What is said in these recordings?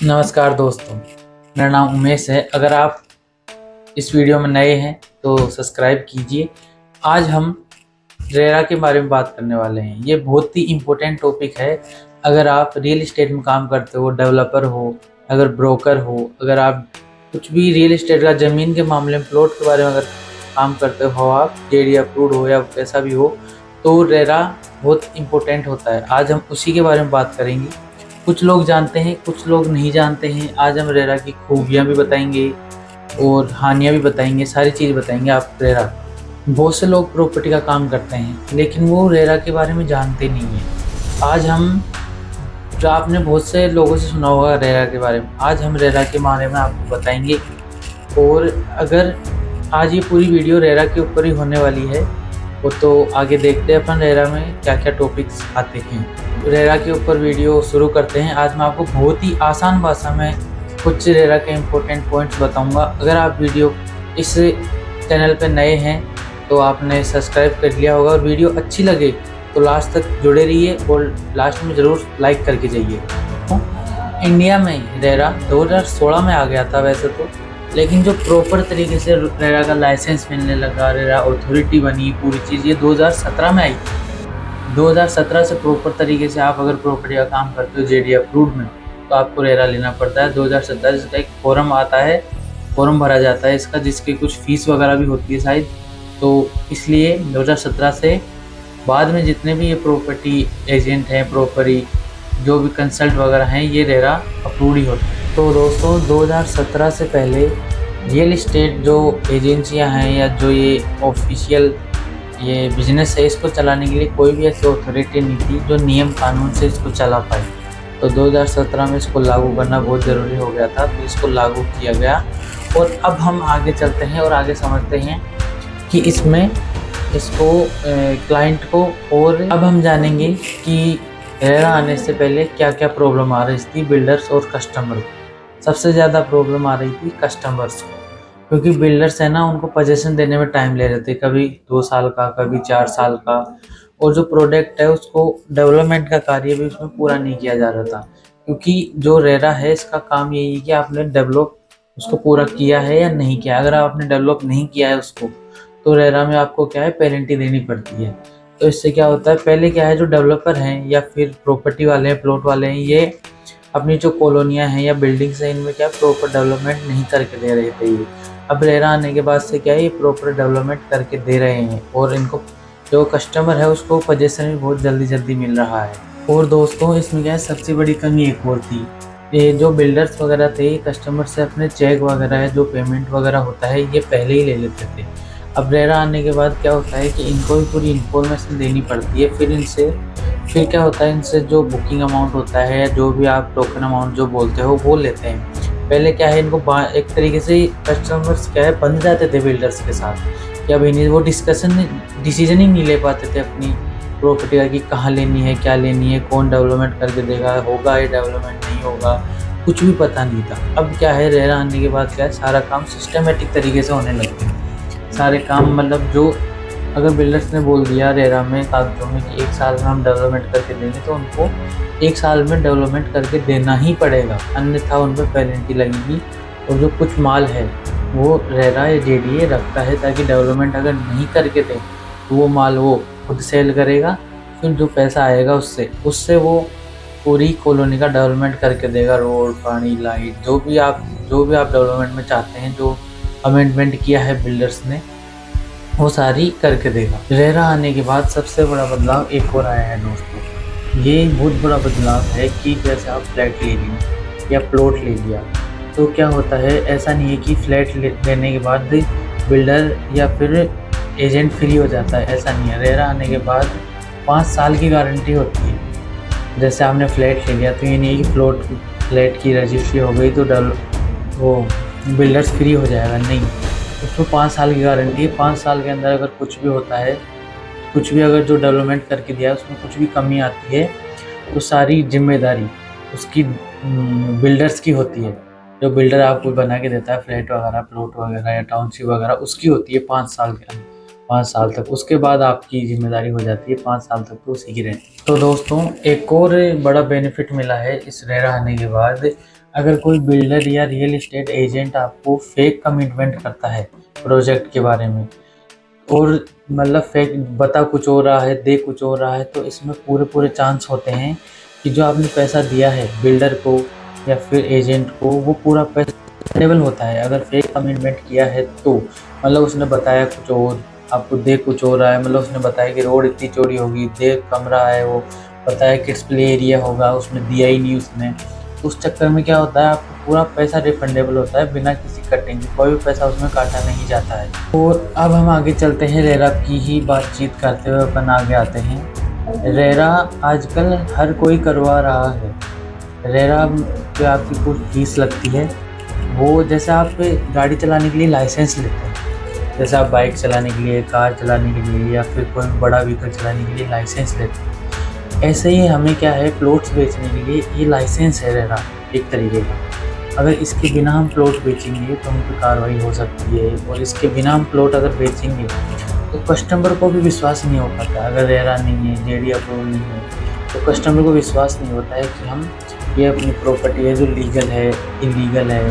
नमस्कार दोस्तों, मेरा नाम उमेश है। अगर आप इस वीडियो में नए हैं तो सब्सक्राइब कीजिए। आज हम रेरा के बारे में बात करने वाले हैं। ये बहुत ही इम्पोर्टेंट टॉपिक है। अगर आप रियल एस्टेट में काम करते हो, डेवलपर हो, अगर ब्रोकर हो, अगर आप कुछ भी रियल एस्टेट का ज़मीन के मामले में प्लॉट के बारे में अगर काम करते हो, आप जेडी अप्रूव्ड हो या कैसा भी हो, तो रेरा बहुत इम्पोर्टेंट होता है। आज हम उसी के बारे में बात करेंगे। कुछ लोग जानते हैं, कुछ लोग नहीं जानते हैं। आज हम रेरा की खूबियाँ भी बताएंगे और हानियाँ भी बताएंगे, सारी चीज़ बताएंगे। आप रेरा, बहुत से लोग प्रॉपर्टी का काम करते हैं लेकिन वो रेरा के बारे में जानते नहीं हैं। आज हम, जो आपने बहुत से लोगों से सुना होगा रेरा के बारे में, आज हम रेरा के बारे में आपको बताएंगे। और अगर आज ये पूरी वीडियो रेरा के ऊपर ही होने वाली है, वो तो आगे देखते हैं अपन रेरा में क्या क्या टॉपिक्स आते हैं। रेरा के ऊपर वीडियो शुरू करते हैं। आज मैं आपको बहुत ही आसान भाषा में कुछ रेरा के इम्पोर्टेंट पॉइंट्स बताऊंगा। अगर आप वीडियो इस चैनल पे नए हैं तो आपने सब्सक्राइब कर लिया होगा, और वीडियो अच्छी लगे तो लास्ट तक जुड़े रहिए और लास्ट में ज़रूर लाइक करके जाइए। इंडिया में रेरा 2016 में आ गया था वैसे तो, लेकिन जो प्रॉपर तरीके से रेरा का लाइसेंस मिलने लगा, रेरा अथॉरिटी बनी, पूरी चीज़ ये 2017 में आई थी। 2017 से प्रॉपर तरीके से आप अगर प्रॉपर्टी का काम करते हो जेडी अप्रूव्ड में, तो आपको रेरा लेना पड़ता है। 2017 से एक फॉर्म आता है, फॉर्म भरा जाता है इसका, जिसकी कुछ फीस वगैरह भी होती है शायद। तो इसलिए 2017 से बाद में जितने भी ये प्रॉपर्टी एजेंट हैं, प्रॉपर्टी जो भी कंसल्ट वगैरह हैं, ये रेरा अप्रूव्ड ही होता है। तो दोस्तों 2017 से पहले रियल इस्टेट जो एजेंसियां हैं या जो ये ऑफिशियल ये बिजनेस है, इसको चलाने के लिए कोई भी ऐसी अथॉरिटी नहीं थी जो नियम कानून से इसको चला पाए। तो 2017 में इसको लागू करना बहुत ज़रूरी हो गया था, तो इसको लागू किया गया। और अब हम आगे चलते हैं और आगे समझते हैं कि इसमें इसको क्लाइंट को, और अब हम जानेंगे कि रेरा आने से पहले क्या क्या प्रॉब्लम आ रही थी बिल्डर्स और कस्टमर को। सबसे ज़्यादा प्रॉब्लम आ रही थी कस्टमर्स को, क्योंकि बिल्डर्स है ना, उनको पोजीशन देने में टाइम ले रहे थे, कभी 2 साल का, कभी 4 साल का। और जो प्रोडक्ट है उसको डेवलपमेंट का कार्य भी उसमें पूरा नहीं किया जा रहा था, क्योंकि जो रेरा है इसका काम यही है कि आपने डेवलप उसको पूरा किया है या नहीं किया। अगर आपने डेवलप नहीं किया है उसको, तो रेरा में आपको क्या है, पेनल्टी देनी पड़ती है। तो इससे क्या होता है, पहले क्या है, जो डेवलपर हैं या फिर प्रॉपर्टी वाले हैं, प्लॉट वाले हैं, ये अपनी जो कॉलोनियाँ हैं या बिल्डिंग्स हैं, इनमें क्या प्रॉपर डेवलपमेंट नहीं करके दे रहे थे ये। अब रेरा आने के बाद से क्या है, ये प्रॉपर डेवलपमेंट करके दे रहे हैं, और इनको जो कस्टमर है उसको पोजीशन भी बहुत जल्दी जल्दी मिल रहा है। और दोस्तों इसमें क्या है, सबसे बड़ी कमी एक और थी, ये जो बिल्डर्स वगैरह थे, कस्टमर से अपने चेक वगैरह है, जो पेमेंट वगैरह होता है, ये पहले ही ले लेते थे। अब रेरा आने के बाद क्या होता है कि इनको भी पूरी इन्फॉर्मेशन देनी पड़ती है। फिर क्या होता है, इनसे जो बुकिंग अमाउंट होता है या जो भी आप टोकन अमाउंट जो बोलते हो वो लेते हैं। पहले क्या है, इनको एक तरीके से कस्टमर्स क्या है, बंध जाते थे बिल्डर्स के साथ, कि अब इन्हें वो डिसीजन ही नहीं ले पाते थे अपनी प्रॉपर्टी का, कि कहाँ लेनी है, क्या लेनी है, कौन डेवलपमेंट करके देगा, होगा ये डेवलपमेंट, नहीं होगा, कुछ भी पता नहीं था। अब क्या है, रेरा आने के बाद क्या है, सारा काम सिस्टमेटिक तरीके से होने लगते हैं। सारे काम मतलब जो अगर बिल्डर्स ने बोल दिया रेरा में कागजों में कि 1 साल में हम डेवलपमेंट करके देंगे, तो उनको 1 साल में डेवलपमेंट करके देना ही पड़ेगा, अन्यथा उन पर पेनल्टी लगेगी। और जो कुछ माल है वो रेरा या जेडीए रखता है, ताकि डेवलपमेंट अगर नहीं करके दें तो वो माल वो खुद सेल करेगा। फिर जो पैसा आएगा उससे वो पूरी कॉलोनी का डेवलपमेंट करके देगा, रोड, पानी, लाइट, जो भी आप डेवलपमेंट में चाहते हैं, जो अमेंडमेंट किया है बिल्डर्स ने, वो सारी करके देगा। रेरा आने के बाद सबसे बड़ा बदलाव एक और आया है दोस्तों। ये बहुत बड़ा बदलाव है कि जैसे आप फ्लैट ले लिए या प्लॉट ले लिया, तो क्या होता है, ऐसा नहीं है कि फ्लैट लेने के बाद बिल्डर या फिर एजेंट फ्री हो जाता है, ऐसा नहीं है। रेरा आने के बाद 5 साल की गारंटी होती है। जैसे आपने फ्लैट ले लिया, तो ये नहीं है कि फ्लैट की रजिस्ट्री हो गई तो वो बिल्डर्स फ्री हो जाएगा, नहीं। उसमें 5 साल की गारंटी है। 5 साल के अंदर अगर कुछ भी होता है, कुछ भी अगर जो डेवलपमेंट करके दिया है उसमें कुछ भी कमी आती है, तो सारी जिम्मेदारी उसकी बिल्डर्स की होती है। जो बिल्डर आपको बना के देता है फ्लैट वगैरह, प्लॉट वगैरह या टाउनशिप वगैरह, उसकी होती है 5 साल के अंदर, 5 साल तक। उसके बाद आपकी जिम्मेदारी हो जाती है 5 साल तक, तो उसी की रहती है। तो दोस्तों एक और बड़ा बेनिफिट मिला है इस रेरा आने के बाद। अगर कोई बिल्डर या रियल एस्टेट एजेंट आपको फेक कमिटमेंट करता है प्रोजेक्ट के बारे में, और मतलब फेक बता कुछ हो रहा है, दे कुछ हो रहा है, तो इसमें पूरे पूरे चांस होते हैं कि जो आपने पैसा दिया है बिल्डर को या फिर एजेंट को, वो पूरा पैसा टेबल होता है। अगर फेक कमिटमेंट किया है तो मतलब उसने बताया कुछ और, आपको दे कुछ हो रहा है, मतलब उसने बताया कि रोड इतनी चौड़ी होगी, दे कमरा है, वो बताया किड्स प्ले एरिया होगा, उसमें दिया ही नहीं उसने। तो उस चक्कर में क्या होता है, आपको पूरा पैसा रिफंडेबल होता है बिना किसी कटिंग के, कोई भी पैसा उसमें काटा नहीं जाता है। और अब हम आगे चलते हैं, रेरा की ही बातचीत करते हुए अपन आगे आते हैं। रेरा आजकल हर कोई करवा रहा है। रेरा पे आपकी कुछ फीस लगती है, वो जैसे आप गाड़ी चलाने के लिए लाइसेंस लेते हैं, जैसे आप बाइक चलाने के लिए, कार चलाने के लिए, या फिर कोई बड़ा व्हीकल चलाने के लिए लाइसेंस लेते हैं, ऐसे ही हमें क्या है, प्लॉट्स बेचने के लिए ये लाइसेंस है रेरा एक तरीके का। अगर इसके बिना हम प्लॉट बेचेंगे तो हम पे कार्रवाई हो सकती है, और इसके बिना हम प्लॉट अगर बेचेंगे तो कस्टमर को भी विश्वास नहीं हो पाता। अगर रेरा नहीं है, जेडी अप्रूवल नहीं है, तो कस्टमर को विश्वास नहीं होता है कि हम ये अपनी प्रॉपर्टी है जो लीगल है, इलीगल है,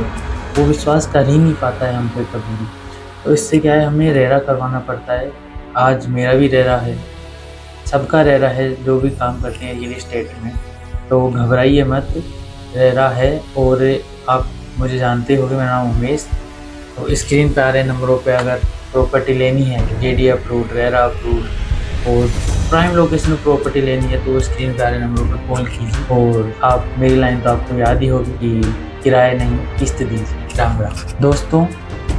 वो विश्वास कर ही नहीं पाता है हम पे कभी भी। तो इससे क्या है, हमें रेरा करवाना पड़ता है। आज मेरा भी रेरा है, सबका रेरा है जो भी काम करते हैं रियल एस्टेट में, तो घबराइए मत, रेरा है। और आप मुझे जानते होंगे, मेरा नाम उमेश। तो स्क्रीन पे आ रहे नंबरों पे अगर प्रॉपर्टी लेनी है, जेडी अप्रूव्ड, रेरा अप्रूव्ड और प्राइम लोकेशन में प्रॉपर्टी लेनी है, तो स्क्रीन पे आ रहे नंबरों पर कॉल कीजिए। और आप मेरी लाइन तो आपको याद ही होगी कि किराया नहीं किस्त दीजिए। राम राम। दोस्तों,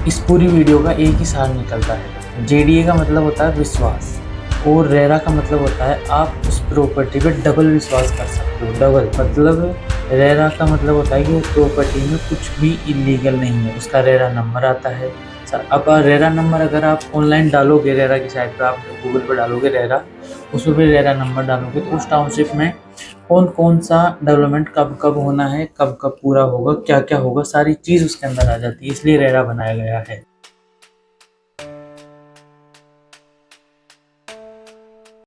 इस पूरी वीडियो का एक ही सार निकलता है। जेडीए का मतलब होता है विश्वास, और रेरा का मतलब होता है आप उस प्रॉपर्टी पे डबल विश्वास कर सकते हो। डबल मतलब रेरा का मतलब होता है कि उस प्रॉपर्टी में कुछ भी इलीगल नहीं है, उसका रेरा नंबर आता है। अब रेरा नंबर अगर आप ऑनलाइन डालोगे, रेरा की साइट पे आप गूगल पे डालोगे रेरा, उसमें भी रेरा नंबर डालोगे, तो उस टाउनशिप में कौन कौन सा डेवलपमेंट कब कब होना है, कब कब पूरा होगा, क्या क्या होगा, सारी चीज़ उसके अंदर आ जाती है। इसलिए रेरा बनाया गया है।